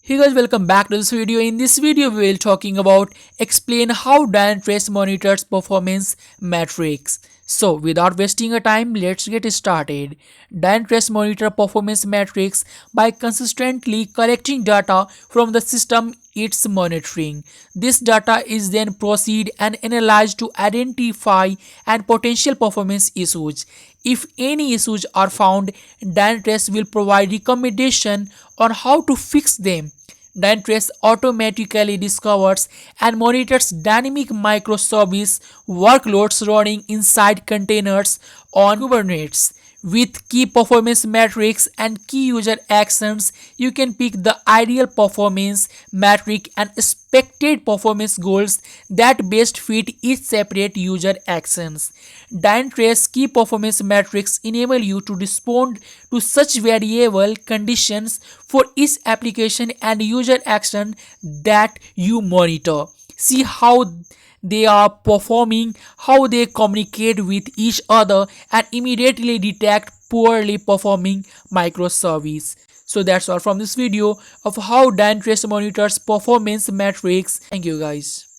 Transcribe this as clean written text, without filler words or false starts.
Hey guys, welcome back to this video. In this video, we will talking about explain how Dynatrace monitors performance metrics. So without wasting a time, let's get started. Dynatrace monitor performance metrics by consistently collecting data from the system it's monitoring. This data is then proceed and analyzed to identify and potential performance issues. If any issues are found, Dynatrace will provide recommendation on how to fix them. Dynatrace automatically discovers and monitors dynamic microservice workloads running inside containers on Kubernetes. With key performance metrics and key user actions, you can pick the ideal performance metric and expected performance goals that best fit each separate user actions. Dynatrace key performance metrics enable you to respond to such variable conditions for each application and user action that you monitor. See how they are performing, how they communicate with each other, and immediately detect poorly performing microservice. So that's all from this video of how Dynatrace monitors performance metrics. Thank you guys.